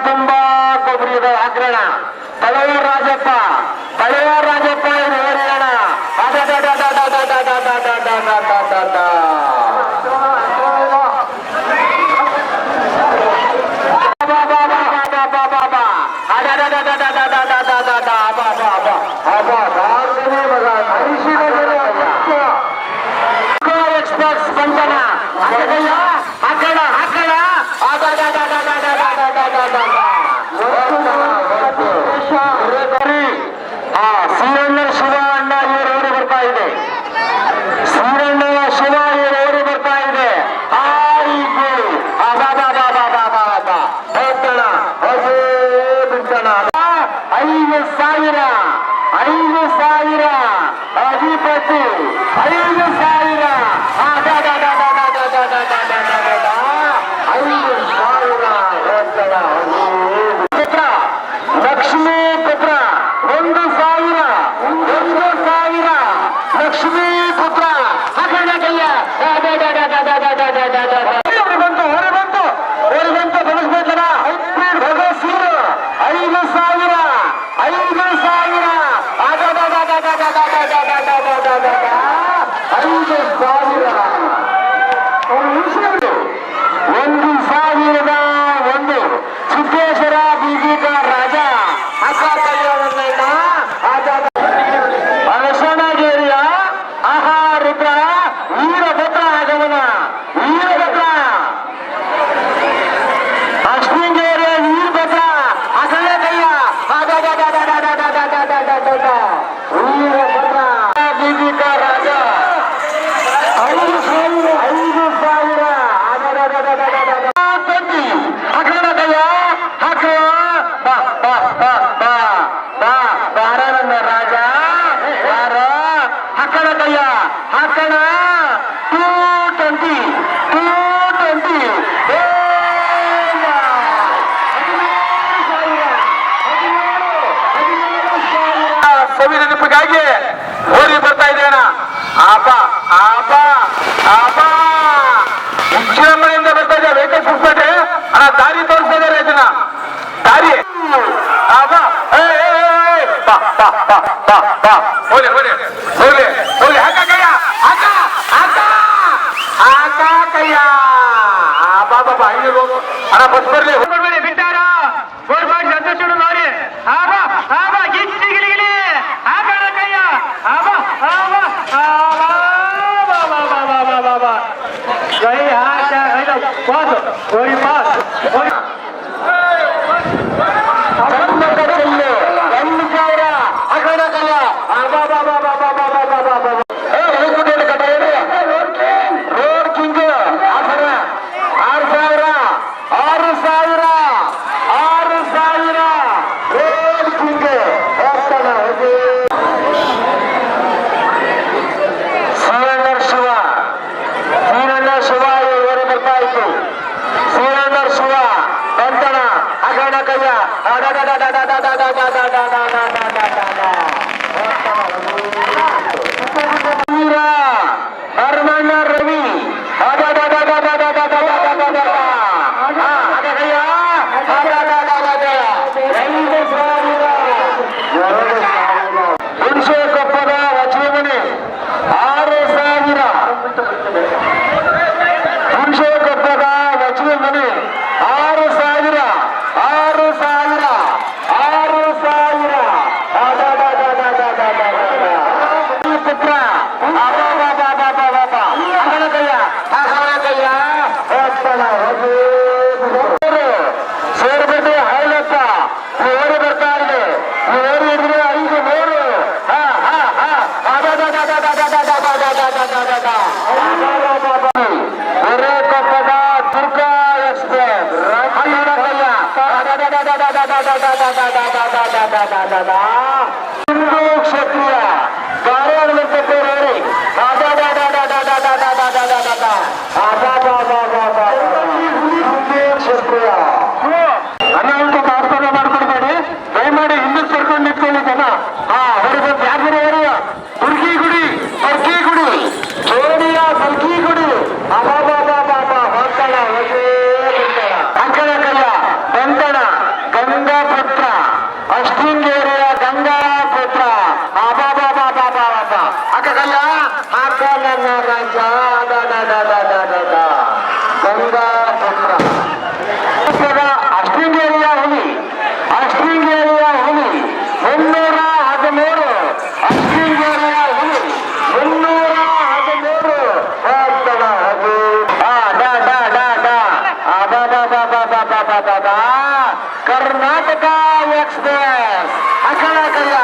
ತುಂಬಾ ಕೊಬ್ಬರಿ ಆಗ್ರಣ ಬಳೆಯೂರು ರಾಜಪ್ಪ ಇವರು ಹೇಳೋಣ ಎಕ್ಸ್ಪರ್ಟ್ಸ್ ಬಂಧನ ಹಾಕಣ ಶ್ರೀರಂಗ ಶಿವ ಅಣ್ಣ ಇವರವರು ಬರ್ತಾ ಇದೆ. ಶ್ರೀರಂಗ ಶಿವ ಇವರವರು ಬರ್ತಾ ಇದೆ. ಐದು ಸಾವಿರ ಅಧಿಪತಿ 5,000 ಪುತ್ರ ಲಕ್ಷ್ಮೀ ಪುತ್ರ 1,000 ಲಕ್ಷ್ಮೀ ಪುತ್ರ ಬಂತು ಬೆಳೆಸ್ಬೇಕಲ್ಲ ಭಗವಸೂರು 5,000 5,000 1,001 ಸಿದ್ದೇಶ್ವರ ಬೀಗಿಕ ರಾಜ ಅರಸನಗೇರಿಯ ಆಹಾರುದ್ರ ವೀರಭದ್ರ ಆಗಮನ ಅಶ್ವಿಂಗೇರಿಯ ವೀರಭದ್ರ ಅಸಲೆ ಕೈಯ ವೀರಭದ್ರ ಬೀಗಿಕ ರಾಜ 5,000 ರಾಜ ಹಾಕಣ 220 ಸವಿ ನೆನಪಿಗಾಗಿ ಓಡಿ ಬರ್ತಾ ಇದ್ದೇಣ. ವಿಜೃಂಭಣೆಯಿಂದ ಬರ್ತಾ ಇದೆ ವೆಂಕಟೇಶ್ ಹೊಸಪೇಟೆ ಅಣ್ಣ. ದಾರಿ ತೋರಿಸ್ತಾ ಇದ್ದಾರೆ ಇದನ್ನ ದಾರಿ ಅಣ್ಣ ಬಸ್ ಬರ್ಲಿ ಬಿಟ್ಟಾರ ಸಂತೋಷ ನೋಡಿ कोई बात ರವಿ ಹುಣಸೆಕೊಪ್ಪದ ವಚಮನೆ 6,000 ಹುಣಸೆಕೊಪ್ಪದ ವಚಮನೆ 6,000 ಪುತ್ರ ಹಿಂದೂ ಕ್ಷತ್ರಿಯ ಧಾರವಾಡ ವೆಂಕಟೇಶ್ವರಿ ಕ್ಷತ್ರಿಯ ಅನಾಹುತ ಪ್ರಾರ್ಥನೆ ಮಾಡ್ಕೊಡ್ಬೇಡಿ, ದಯಮಾಡಿ ಹಿಂದೆ ಸರ್ಕೊಂಡು ನಿಂತ್ಕೊಳ್ಳಿ ಜನ. ಅವ್ರಿಗೆ ಯಾರು ದುರ್ಗಿಗುಡಿ ಬರ್ಕಿಗುಡಿ ಜೋಡಿಯ ಬರ್ಕಿಗುಡಿ ಅಂಕಣ ಕೈಯ ಬಂಧನ ಗಂಗಾಪುತ್ರ ಅಷ್ಟಿಂಗೇರಿಯ ಗಂಗಾಪುತ್ರ ಅಕ್ಕ ಕೈಯ ಹಾಕ ನನ್ನ ರಾಜ ಗಂಗಾಪುತ್ರ ಅಷ್ಟಿಂಗೇರಿಯ ಹುಲಿ 313 ಅಷ್ಟಿಂಗೇರಿಯ ಹುಲಿ 313 ಕರ್ನಾಟಕ ಎಕ್ಸ್ಪ್ರೆಸ್ ಅಕಳ ಕೈಯ